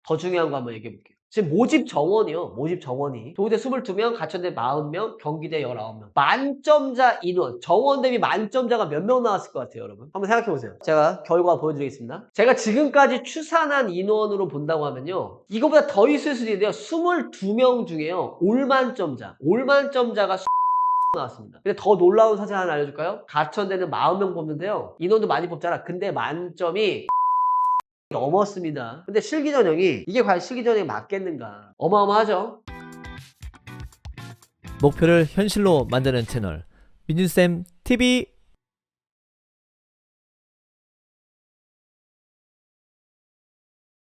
더 중요한 거 한번 얘기해 볼게요. 지금 모집 정원이요. 모집 정원이 동국대 22명, 가천대 40명, 경기대 19명. 만점자 인원, 정원 대비 만점자가 몇 명 나왔을 것 같아요, 여러분? 한번 생각해 보세요. 제가 결과 보여드리겠습니다. 제가 지금까지 추산한 인원으로 본다고 하면요. 이거보다 더 있을 수도 있는데요. 22명 중에요. 올만점자가 나왔습니다. 근데 더 놀라운 사실 하나 알려줄까요? 가천대는 40명 뽑는데요. 인원도 많이 뽑잖아. 근데 만점이 넘었습니다. 근데 실기전형이 이게 과연 실기전형이 맞겠는가? 어마어마하죠? 목표를 현실로 만드는 채널 민준쌤 TV.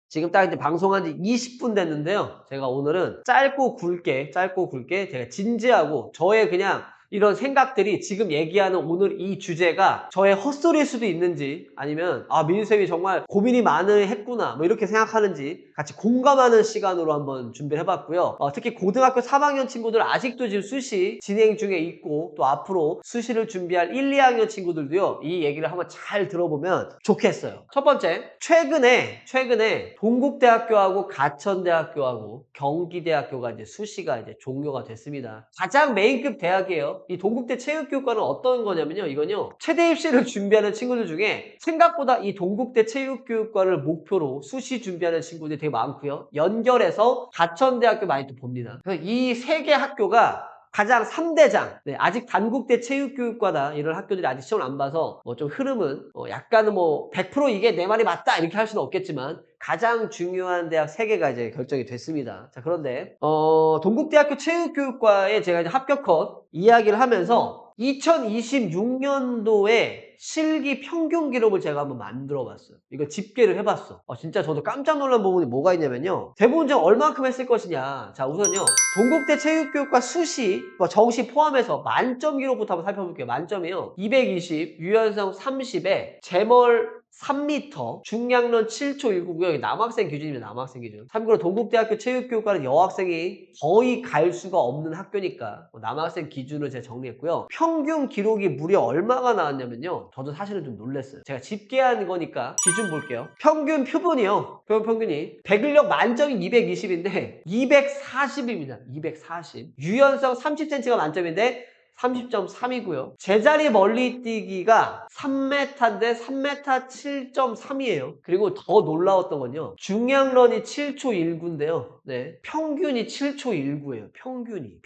지금 딱 이제 방송한 지 20분 됐는데요. 제가 오늘은 짧고 굵게 제가 진지하고 저의 그냥 이런 생각들이 지금 얘기하는 오늘 이 주제가 저의 헛소리일 수도 있는지 아니면 민쌤이 정말 고민이 많이 했구나 뭐 이렇게 생각하는지 같이 공감하는 시간으로 한번 준비를 해봤고요. 특히 고등학교 3학년 친구들 아직도 지금 수시 진행 중에 있고 또 앞으로 수시를 준비할 1, 2학년 친구들도요. 이 얘기를 한번 잘 들어보면 좋겠어요. 첫 번째, 최근에 동국대학교하고 가천대학교하고 경기대학교가 이제 수시가 이제 종료가 됐습니다. 가장 메인급 대학이에요. 이 동국대 체육교육과는 어떤 거냐면요. 이건요. 최대 입시를 준비하는 친구들 중에 생각보다 이 동국대 체육교육과를 목표로 수시 준비하는 친구들이 되게 많고요. 연결해서 가천대학교 많이 또 봅니다. 그래서 이 세 개 학교가 가장 3대장, 아직 단국대 체육교육과다 이런 학교들이 아직 시험을 안 봐서 뭐 좀 흐름은 약간은 뭐 100% 이게 내 말이 맞다 이렇게 할 수는 없겠지만 가장 중요한 대학 3개가 이제 결정이 됐습니다. 자, 그런데 동국대학교 체육교육과에 제가 이제 합격컷 이야기를 하면서 2026년도에 실기 평균 기록을 제가 한번 만들어 봤어요. 이거 집계를 해봤어. 진짜 저도 깜짝 놀란 부분이 뭐가 있냐면요. 대부분 좀 얼만큼 했을 것이냐. 자, 우선요. 동국대 체육교육과 수시, 정시 포함해서 만점 기록부터 한번 살펴볼게요. 만점이요. 220, 유연성 30에 제멀 3m, 중량론 7초 19고요. 남학생 기준입니다. 남학생 기준. 참고로 동국대학교 체육교육과는 여학생이 거의 갈 수가 없는 학교니까 남학생 기준을 제가 정리했고요. 평균 기록이 무려 얼마가 나왔냐면요. 저도 사실은 좀 놀랐어요. 제가 집계한 거니까 기준 볼게요. 평균 표본이요. 평균이 백을력 만점이 220인데 240입니다. 240. 유연성 30cm가 만점인데 30.3이고요. 제자리 멀리 뛰기가 3m인데 3m 7.3이에요. 그리고 더 놀라웠던 건요. 중량런이 7초 19인데요. 네. 평균이 7초 19예요. 평균이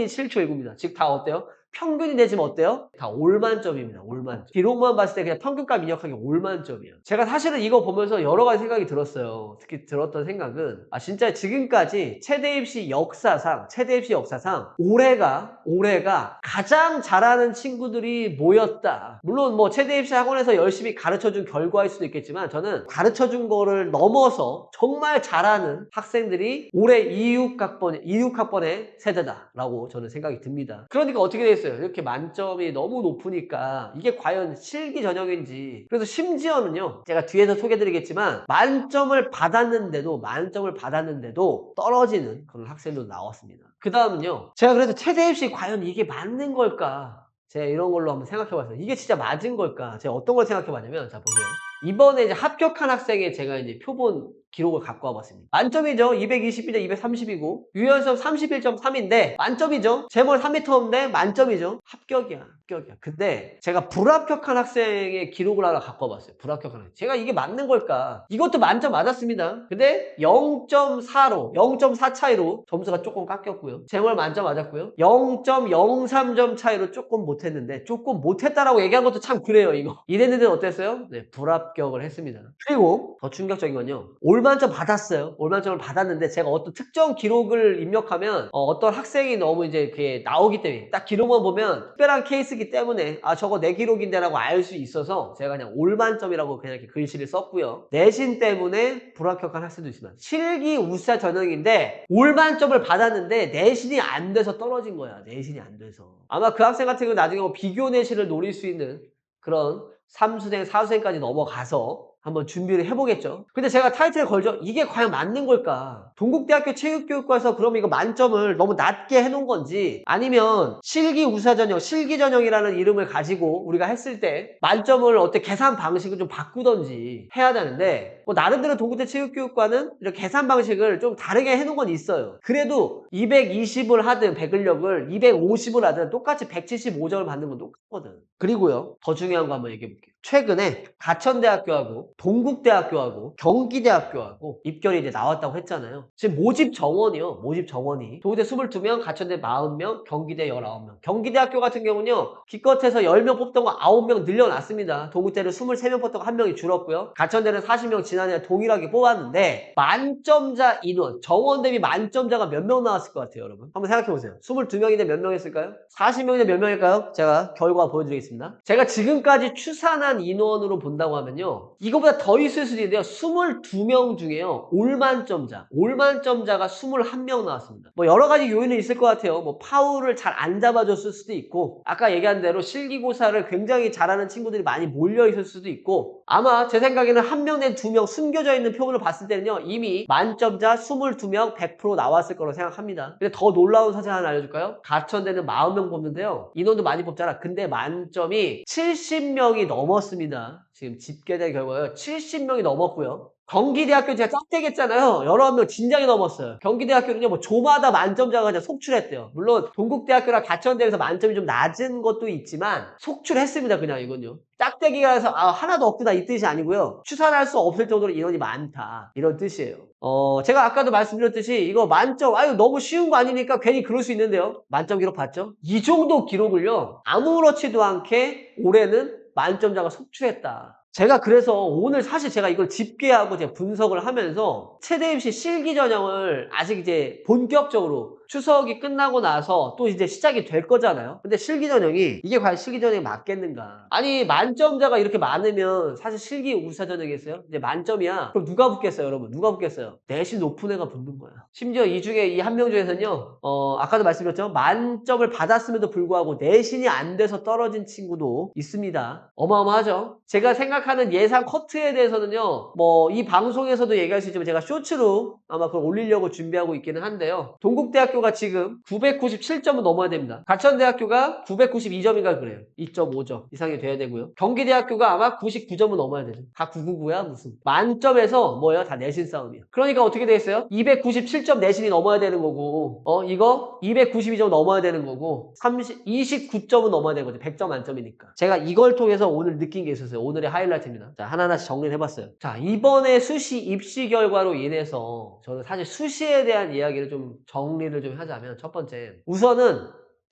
7초 19입니다. 즉 다 어때요? 평균이 내지면 어때요? 다 올만점입니다. 올만점. 기록만 봤을 때 그냥 평균값 입력하기 올만점이에요. 제가 사실은 이거 보면서 여러 가지 생각이 들었어요. 특히 들었던 생각은 진짜 지금까지 최대 입시 역사상 올해가 가장 잘하는 친구들이 모였다. 물론 뭐 최대 입시 학원에서 열심히 가르쳐준 결과일 수도 있겠지만 저는 가르쳐준 거를 넘어서 정말 잘하는 학생들이 올해 26학번의 세대다라고 저는 생각이 듭니다. 그러니까 어떻게 됐어요? 이렇게 만점이 너무 높으니까 이게 과연 실기 전형인지. 그래서 심지어는요. 제가 뒤에서 소개해드리겠지만 만점을 받았는데도 떨어지는 그런 학생도 나왔습니다. 그 다음은요. 제가 그래서 최대 입시 과연 이게 맞는 걸까? 제가 이런 걸로 한번 생각해봤어요. 이게 진짜 맞은 걸까? 제가 어떤 걸 생각해봤냐면 자 보세요. 이번에 이제 합격한 학생의 제가 이제 표본 기록을 갖고 와봤습니다. 만점이죠. 220이죠. 230이고 유연성 31.3인데 만점이죠. 제몰 3m인데 만점이죠. 합격이야. 근데 제가 불합격한 학생의 기록을 하나 갖고 와봤어요. 불합격한 학생. 제가 이게 맞는 걸까? 이것도 만점 맞았습니다. 근데 0.4 차이로 점수가 조금 깎였고요. 제몰 만점 맞았고요. 0.03점 차이로 조금 못했는데 조금 못했다라고 얘기한 것도 참 그래요. 이랬는데 어땠어요? 네, 불합격을 했습니다. 그리고 더 충격적인 건요. 올만점 받았어요. 올만점을 받았는데 제가 어떤 특정 기록을 입력하면 어떤 학생이 너무 이제 그게 나오기 때문에 딱 기록만 보면 특별한 케이스이기 때문에 저거 내 기록인데 라고 알 수 있어서 제가 그냥 올만점이라고 그냥 이렇게 글씨를 썼고요. 내신 때문에 불합격한 학생도 있습니다. 실기 우수자 전형인데 올만점을 받았는데 내신이 안 돼서 떨어진 거야. 내신이 안 돼서. 아마 그 학생 같은 경우는 나중에 비교 내신을 노릴 수 있는 그런 3수생, 4수생까지 넘어가서 한번 준비를 해보겠죠. 근데 제가 타이틀을 걸죠. 이게 과연 맞는 걸까? 동국대학교 체육교육과에서 그럼 이거 만점을 너무 낮게 해놓은 건지, 아니면 실기우사전형, 실기전형이라는 이름을 가지고 우리가 했을 때 만점을 어떻게 계산 방식을 좀 바꾸던지 해야 되는데, 뭐 나름대로 동국대 체육교육과는 이렇게 계산 방식을 좀 다르게 해놓은 건 있어요. 그래도 220을 하든 배근력을 250을 하든 똑같이 175점을 받는 건 똑같거든. 그리고요, 더 중요한 거 한번 얘기해 볼게요. 최근에 가천대학교하고 동국대학교하고 경기대학교하고 입결이 이제 나왔다고 했잖아요. 지금 모집 정원이요. 모집 정원이 동국대 22명, 가천대 40명, 경기대 19명. 경기대학교 같은 경우는요, 기껏해서 10명 뽑던 거 9명 늘려놨습니다. 동국대는 23명 뽑던 거 1명이 줄었고요. 가천대는 40명 지난해 동일하게 뽑았는데, 만점자 인원, 정원 대비 만점자가 몇 명 나왔을 것 같아요, 여러분? 한번 생각해보세요. 22명인데 몇 명 했을까요? 40명인데 몇 명일까요? 제가 결과 보여드리겠습니다. 제가 지금까지 추산한 인원으로 본다고 하면요, 이거보다 더 있을 수도 있는데요, 22명 중에요, 올만점자가 21명 나왔습니다. 뭐 여러 가지 요인은 있을 것 같아요. 뭐 파울을 잘 안 잡아줬을 수도 있고, 아까 얘기한 대로 실기고사를 굉장히 잘하는 친구들이 많이 몰려 있을 수도 있고, 아마 제 생각에는 1명 내 2명 숨겨져 있는 표본을 봤을 때는요, 이미 만점자 22명 100% 나왔을 거라고 생각합니다. 근데 더 놀라운 사실 하나 알려줄까요? 가천대는 40명 뽑는데요, 인원도 많이 뽑잖아. 근데 만점이 70명이 넘었습니다. 지금 집계된 결과요, 70명이 넘었고요. 경기대학교 제가 짝대겠잖아요. 19명 진작에 넘었어요. 경기대학교는요, 뭐 조마다 만점자가 이제 속출했대요. 물론 동국대학교랑 가천대에서 만점이 좀 낮은 것도 있지만 속출했습니다. 그냥 이건요. 짝대기가 해서 하나도 없구나 이 뜻이 아니고요, 추산할 수 없을 정도로 인원이 많다, 이런 뜻이에요. 제가 아까도 말씀드렸듯이 이거 만점, 너무 쉬운 거 아니니까 괜히 그럴 수 있는데요, 만점 기록 봤죠? 이 정도 기록을요, 아무렇지도 않게 올해는 만점자가 속출했다. 제가 그래서 오늘 사실 제가 이걸 집계하고 제가 분석을 하면서 최대 입시 실기 전형을 아직 이제 본격적으로 추석이 끝나고 나서 또 이제 시작이 될 거잖아요. 근데 실기 전형이 이게 과연 실기 전형이 맞겠는가? 아니, 만점자가 이렇게 많으면 사실 실기 우사 전형이겠어요? 이제 만점이야. 그럼 누가 붙겠어요, 여러분? 누가 붙겠어요? 내신 높은 애가 붙는 거야. 심지어 이 중에 이 한 명 중에서는요, 아까도 말씀드렸죠? 만점을 받았음에도 불구하고 내신이 안 돼서 떨어진 친구도 있습니다. 어마어마하죠? 제가 생각하는 예상 커트에 대해서는요, 뭐 이 방송에서도 얘기할 수 있지만 제가 쇼츠로 아마 그걸 올리려고 준비하고 있기는 한데요, 동국대학교가 지금 997점은 넘어야 됩니다. 가천대학교가 992점인가 그래요. 2.5점 이상이 돼야 되고요. 경기대학교가 아마 99점은 넘어야 되죠. 다 999야 무슨. 만점에서 뭐예요? 다 내신 싸움이야. 그러니까 어떻게 돼 있어요? 297점 내신이 넘어야 되는 거고, 이거 292점 넘어야 되는 거고, 29점은 넘어야 되는 거죠. 100점 만점이니까. 제가 이걸 통해서 오늘 느낀 게 있었어요. 오늘의 하이라이트입니다. 자, 하나하나씩 정리를 해봤어요. 자, 이번에 수시 입시 결과로 인해서 저는 사실 수시에 대한 이야기를 좀 정리를 좀 하자면, 첫 번째, 우선은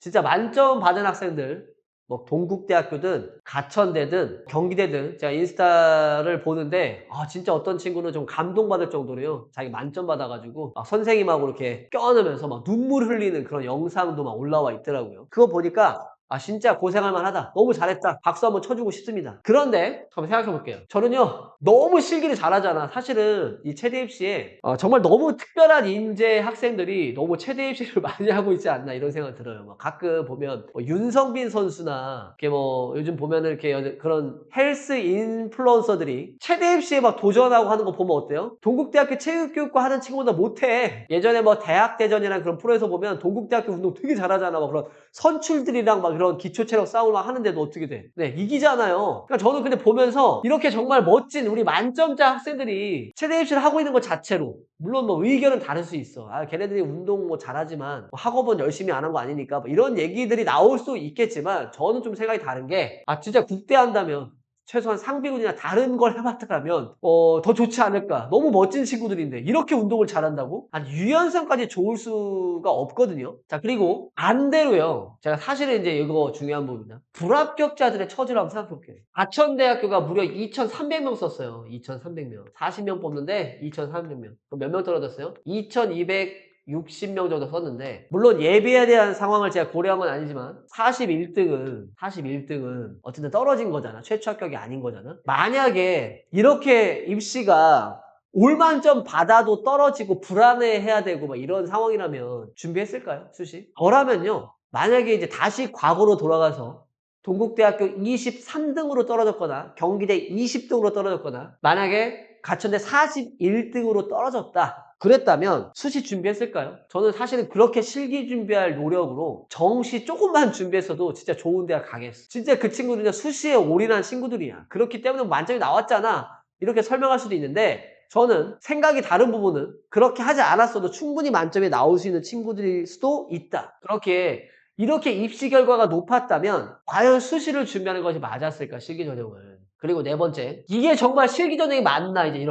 진짜 만점 받은 학생들, 뭐 동국대학교든 가천대든 경기대든 제가 인스타를 보는데, 진짜 어떤 친구는 좀 감동받을 정도로요, 자기 만점 받아가지고 막 선생님하고 이렇게 껴안으면서 막 눈물 흘리는 그런 영상도 막 올라와 있더라고요. 그거 보니까 진짜 고생할 만하다, 너무 잘했다, 박수 한번 쳐주고 싶습니다. 그런데 한번 생각해 볼게요. 저는요, 너무 실기를 잘하잖아. 사실은 이 체대 입시에 정말 너무 특별한 인재 학생들이 너무 체대 입시를 많이 하고 있지 않나, 이런 생각 들어요. 막 가끔 보면 뭐 윤성빈 선수나 이렇게 뭐 요즘 보면은 이렇게 그런 헬스 인플루언서들이 체대 입시에 막 도전하고 하는 거 보면 어때요? 동국대학교 체육교육과 하는 친구보다 못해. 예전에 뭐 대학대전이랑 그런 프로에서 보면 동국대학교 운동 되게 잘하잖아. 막 그런 선출들이랑 막 그런 기초체력 싸움을 막 하는데도 어떻게 돼? 네, 이기잖아요. 그러니까 저는 근데 보면서 이렇게 정말 멋진 우리 만점자 학생들이 체대 입시를 하고 있는 것 자체로, 물론 뭐 의견은 다를 수 있어. 걔네들이 운동 뭐 잘하지만 뭐 학업은 열심히 안 한 거 아니니까 뭐 이런 얘기들이 나올 수 있겠지만, 저는 좀 생각이 다른 게, 진짜 국대 한다면 최소한 상비군이나 다른 걸 해봤더라면 더 좋지 않을까. 너무 멋진 친구들인데 이렇게 운동을 잘한다고? 유연성까지 좋을 수가 없거든요. 자, 그리고 반대로요, 제가 사실은 이제 이거 중요한 부분입니다. 불합격자들의 처지를 한번 생각해볼게요. 가천대학교가 무려 2,300명 썼어요. 2,300명. 40명 뽑는데 2,300명. 그럼 몇 명 떨어졌어요? 2,260명 정도 썼는데, 물론 예비에 대한 상황을 제가 고려한 건 아니지만 41등은 어쨌든 떨어진 거잖아. 최초 합격이 아닌 거잖아. 만약에 이렇게 입시가 올만점 받아도 떨어지고 불안해해야 되고 막 이런 상황이라면 준비했을까요? 수시? 저라면요, 만약에 이제 다시 과거로 돌아가서 동국대학교 23등으로 떨어졌거나 경기대 20등으로 떨어졌거나 만약에 가천대 41등으로 떨어졌다. 그랬다면 수시 준비했을까요? 저는 사실은 그렇게 실기 준비할 노력으로 정시 조금만 준비했어도 진짜 좋은 대학 가겠어. 진짜 그 친구들은 수시에 올인한 친구들이야. 그렇기 때문에 만점이 나왔잖아. 이렇게 설명할 수도 있는데 저는 생각이 다른 부분은 그렇게 하지 않았어도 충분히 만점이 나올 수 있는 친구들일 수도 있다. 이렇게 입시 결과가 높았다면 과연 수시를 준비하는 것이 맞았을까, 실기 전형을. 그리고 네 번째, 이게 정말 실기 전형이 맞나, 이게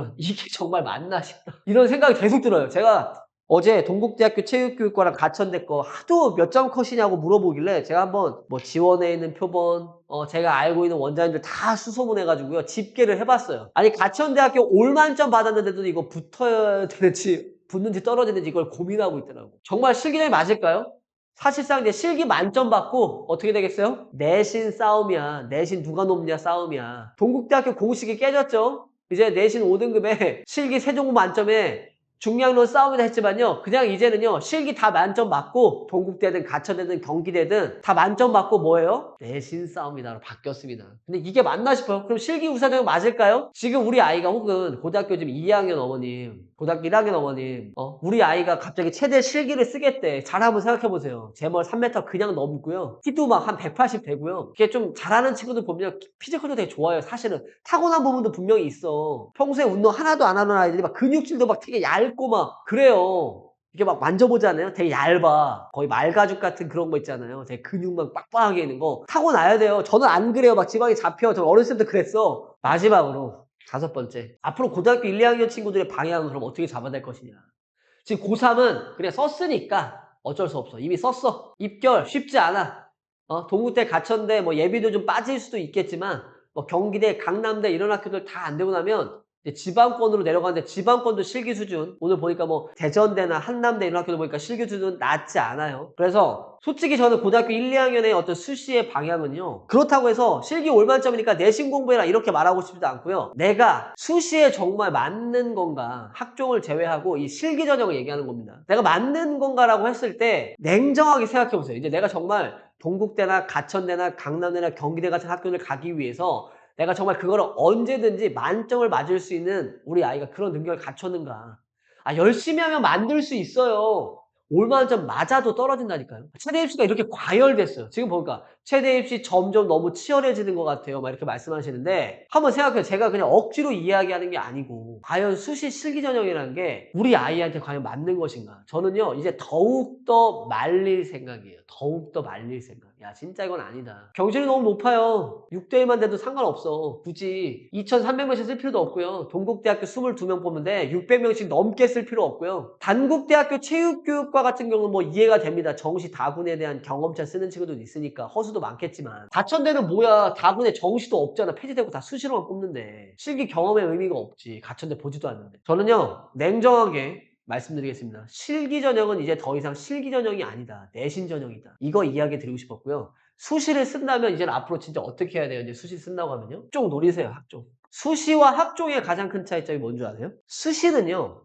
정말 맞나 싶다. 이런 생각이 계속 들어요. 제가 어제 동국대학교 체육교육과랑 가천대 거 하도 몇 점 컷이냐고 물어보길래 제가 한번 뭐 지원에 있는 표본, 제가 알고 있는 원장님들 다 수소문해가지고요, 집계를 해봤어요. 아니, 가천대학교 올만점 받았는데도 이거 붙어야 되는지, 붙는지 떨어지는지 이걸 고민하고 있더라고. 정말 실기 전형이 맞을까요? 사실상 이제 실기 만점 받고 어떻게 되겠어요? 내신 싸움이야. 내신 누가 높냐 싸움이야. 동국대학교 공식이 깨졌죠? 이제 내신 5등급에 실기 세종고 만점에 중량론 싸움이다 했지만요. 그냥 이제는요. 실기 다 만점 받고 동국대든 가천대든 경기대든 다 만점 받고 뭐예요? 내신 싸움이다로 바뀌었습니다. 근데 이게 맞나 싶어요. 그럼 실기 우사적은 맞을까요? 지금 우리 아이가 혹은 고등학교 지금 2학년 어머님, 고등학교 1학년 어머님, 우리 아이가 갑자기 최대 실기를 쓰겠대. 잘 한번 생각해보세요. 제멀 3m 그냥 넘고요. 키도 막 한 180 되고요. 이게 좀 잘하는 친구들 보면 피지컬도 되게 좋아요. 사실은 타고난 부분도 분명히 있어. 평소에 운동 하나도 안 하는 아이들이 막 근육질도 막 되게 얇고 막 그래요. 이게 막 만져보잖아요. 되게 얇아. 거의 말가죽 같은 그런 거 있잖아요. 되게 근육만 빡빡하게 있는 거. 타고나야 돼요. 저는 안 그래요. 막 지방이 잡혀. 저 어렸을 때부터 그랬어. 마지막으로 다섯 번째. 앞으로 고등학교 1, 2학년 친구들의 방향은 그럼 어떻게 잡아야 될 것이냐. 지금 고3은 그냥 썼으니까 어쩔 수 없어. 이미 썼어. 입결 쉽지 않아. 동국대, 가천대 뭐 예비도 좀 빠질 수도 있겠지만 뭐 경기대, 강남대 이런 학교들 다 안 되고 나면 이제 지방권으로 내려가는데 지방권도 실기 수준 오늘 보니까 뭐 대전대나 한남대 이런 학교들 보니까 실기 수준 낮지 않아요. 그래서 솔직히 저는 고등학교 1, 2학년의 어떤 수시의 방향은요. 그렇다고 해서 실기 올만점이니까 내신 공부해라 이렇게 말하고 싶지도 않고요. 내가 수시에 정말 맞는 건가 학종을 제외하고 이 실기 전형을 얘기하는 겁니다. 내가 맞는 건가라고 했을 때 냉정하게 생각해 보세요. 이제 내가 정말 동국대나 가천대나 강남대나 경기대 같은 학교를 가기 위해서 내가 정말 그거를 언제든지 만점을 맞을 수 있는 우리 아이가 그런 능력을 갖췄는가. 열심히 하면 만들 수 있어요. 올만점 맞아도 떨어진다니까요. 최대 입시가 이렇게 과열됐어요. 지금 보니까 최대 입시 점점 너무 치열해지는 것 같아요. 막 이렇게 말씀하시는데 한번 생각해요. 제가 그냥 억지로 이야기하는 게 아니고 과연 수시 실기 전형이라는 게 우리 아이한테 과연 맞는 것인가. 저는요 이제 더욱더 말릴 생각이에요. 더욱더 말릴 생각. 야 진짜 이건 아니다. 경질이 너무 높아요. 6대1만 돼도 상관없어. 굳이 2,300명씩 쓸 필요도 없고요. 동국대학교 22명 뽑는데 600명씩 넘게 쓸 필요 없고요. 단국대학교 체육교육과 같은 경우는 뭐 이해가 됩니다. 정시 다군에 대한 경험차 쓰는 친구들도 있으니까 허수도 많겠지만 가천대는 뭐야. 다군에 정시도 없잖아. 폐지되고 다 수시로만 뽑는데 실기 경험의 의미가 없지. 가천대 보지도 않는데. 저는요 냉정하게 말씀드리겠습니다. 실기 전형은 이제 더 이상 실기 전형이 아니다. 내신 전형이다. 이거 이야기 드리고 싶었고요. 수시를 쓴다면 이제는 앞으로 진짜 어떻게 해야 돼요? 이제 수시 쓴다고 하면요. 학종 노리세요. 학종. 수시와 학종의 가장 큰 차이점이 뭔 줄 아세요? 수시는요.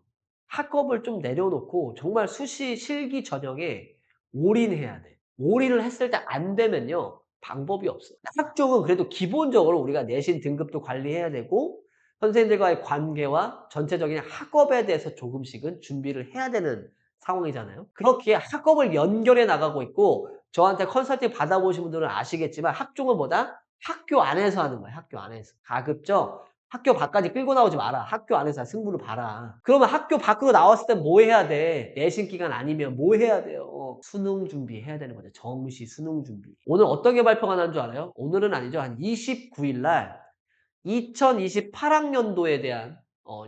학업을 좀 내려놓고 정말 수시 실기 전형에 올인해야 돼. 올인을 했을 때 안 되면요. 방법이 없어. 학종은 그래도 기본적으로 우리가 내신 등급도 관리해야 되고 선생님들과의 관계와 전체적인 학업에 대해서 조금씩은 준비를 해야 되는 상황이잖아요. 그렇게 학업을 연결해 나가고 있고 저한테 컨설팅 받아보신 분들은 아시겠지만 학종은 뭐다? 학교 안에서 하는 거야. 학교 안에서. 가급적 학교 밖까지 끌고 나오지 마라. 학교 안에서 승부를 봐라. 그러면 학교 밖으로 나왔을 때 뭐 해야 돼? 내신 기간 아니면 뭐 해야 돼요? 수능 준비해야 되는 거죠. 정시 수능 준비. 오늘 어떤 게 발표가 난 줄 알아요? 오늘은 아니죠. 한 29일 날 2028학년도에 대한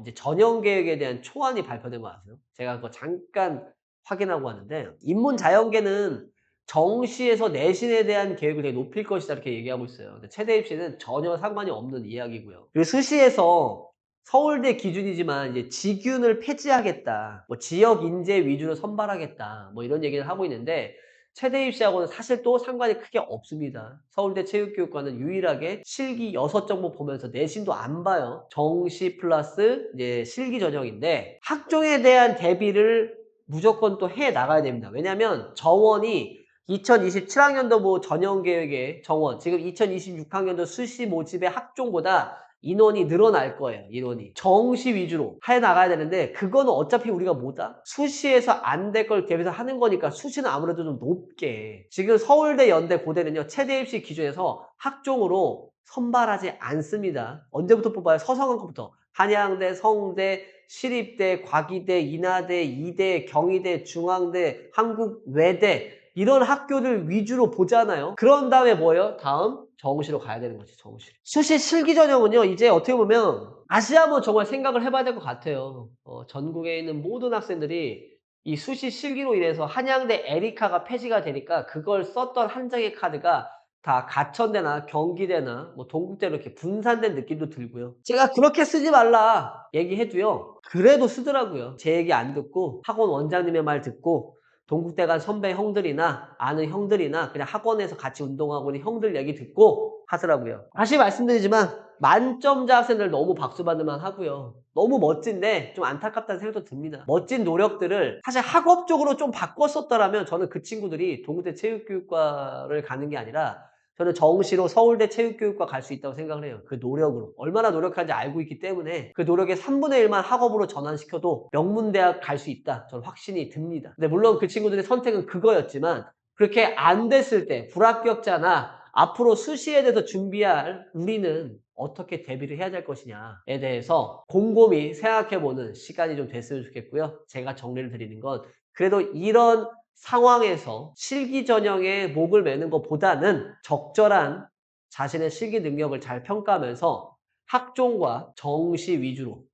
이제 전형 계획에 대한 초안이 발표된 거 아세요? 제가 그거 잠깐 확인하고 왔는데 인문 자연계는 정시에서 내신에 대한 계획을 되게 높일 것이다 이렇게 얘기하고 있어요. 근데 최대 입시는 전혀 상관이 없는 이야기고요. 그리고 수시에서 서울대 기준이지만 이제 지균을 폐지하겠다. 뭐 지역 인재 위주로 선발하겠다. 뭐 이런 얘기를 하고 있는데 최대 입시하고는 사실 또 상관이 크게 없습니다. 서울대 체육교육과는 유일하게 실기 6종목 보면서 내신도 안 봐요. 정시 플러스 이제 실기 전형인데 학종에 대한 대비를 무조건 또 해 나가야 됩니다. 왜냐하면 정원이 2027학년도 뭐 전형계획의 정원, 지금 2026학년도 수시 모집의 학종보다 인원이 늘어날 거예요. 인원이. 정시 위주로 해나가야 되는데 그거는 어차피 우리가 뭐다? 수시에서 안 될 걸 대비해서 하는 거니까 수시는 아무래도 좀 높게. 지금 서울대, 연대, 고대는요. 최대 입시 기준에서 학종으로 선발하지 않습니다. 언제부터 뽑아요? 서성한것부터. 한양대, 성대, 시립대, 과기대, 인하대, 이대, 경희대, 중앙대, 한국외대 이런 학교들 위주로 보잖아요. 그런 다음에 뭐예요? 다음 정시로 가야 되는 거지. 정시. 수시 실기 전형은요. 이제 어떻게 보면 다시 한번 정말 생각을 해봐야 될 것 같아요. 전국에 있는 모든 학생들이 이 수시 실기로 인해서 한양대 에리카가 폐지가 되니까 그걸 썼던 한 장의 카드가 다 가천대나 경기대나 뭐 동국대로 이렇게 분산된 느낌도 들고요. 제가 그렇게 쓰지 말라 얘기해도요. 그래도 쓰더라고요. 제 얘기 안 듣고 학원 원장님의 말 듣고 동국대 간 선배 형들이나 아는 형들이나 그냥 학원에서 같이 운동하고 있는 형들 얘기 듣고 하더라고요. 다시 말씀드리지만 만점자 학생들 너무 박수 받을만 하고요. 너무 멋진데 좀 안타깝다는 생각도 듭니다. 멋진 노력들을 사실 학업적으로 좀 바꿨었더라면 저는 그 친구들이 동국대 체육교육과를 가는 게 아니라 저는 정시로 서울대 체육교육과 갈 수 있다고 생각을 해요. 그 노력으로. 얼마나 노력하는지 알고 있기 때문에 그 노력의 3분의 1만 학업으로 전환시켜도 명문대학 갈 수 있다. 저는 확신이 듭니다. 근데 물론 그 친구들의 선택은 그거였지만 그렇게 안 됐을 때 불합격자나 앞으로 수시에 대해서 준비할 우리는 어떻게 대비를 해야 될 것이냐에 대해서 곰곰이 생각해보는 시간이 좀 됐으면 좋겠고요. 제가 정리를 드리는 건 그래도 이런 상황에서 실기 전형에 목을 매는 것보다는 적절한 자신의 실기 능력을 잘 평가하면서 학종과 정시 위주로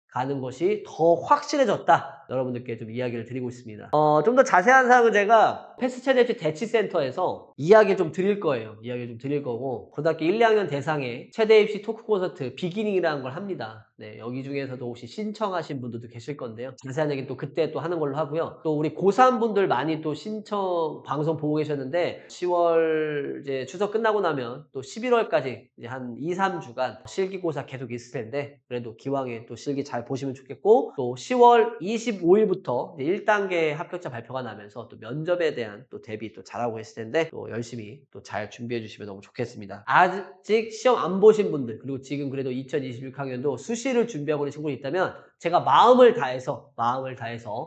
가는 것이 더 확실해졌다. 여러분들께 좀 이야기를 드리고 있습니다. 좀 더 자세한 사항은 제가 패스트체대치 대치센터에서 이야기 좀 드릴 거예요. 이야기 좀 드릴 거고 고등학교 1, 2학년 대상의 최대 입시 토크 콘서트 비기닝이라는 걸 합니다. 네, 여기 중에서도 혹시 신청하신 분들도 계실 건데요. 자세한 얘기는 또 그때 또 하는 걸로 하고요. 또 우리 고3 분들 많이 또 신청 방송 보고 계셨는데 10월 이제 추석 끝나고 나면 또 11월까지 이제 한 2, 3주간 실기고사 계속 있을 텐데 그래도 기왕에 또 실기 잘 보시면 좋겠고 또 10월 25일부터 1단계 합격자 발표가 나면서 또 면접에 대한 또 대비 또 잘하고 있을 텐데 또 열심히 또 잘 준비해 주시면 너무 좋겠습니다. 아직 시험 안 보신 분들 그리고 지금 그래도 2026학년도 수시를 준비하고 있는 친구들이 있다면 제가 마음을 다해서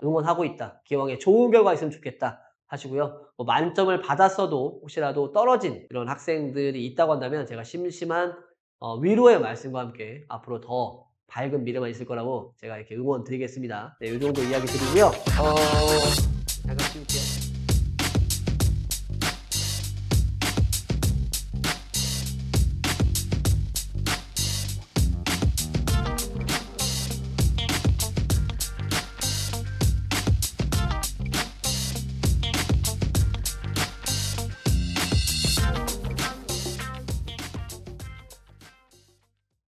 응원하고 있다. 기왕에 좋은 결과 있으면 좋겠다. 하시고요. 뭐 만점을 받았어도 혹시라도 떨어진 이런 학생들이 있다고 한다면 제가 심심한 위로의 말씀과 함께 앞으로 더 밝은 미래만 있을 거라고 제가 이렇게 응원 드리겠습니다. 네, 이 정도 이야기 드리고요. 잠깐 쉬울게요.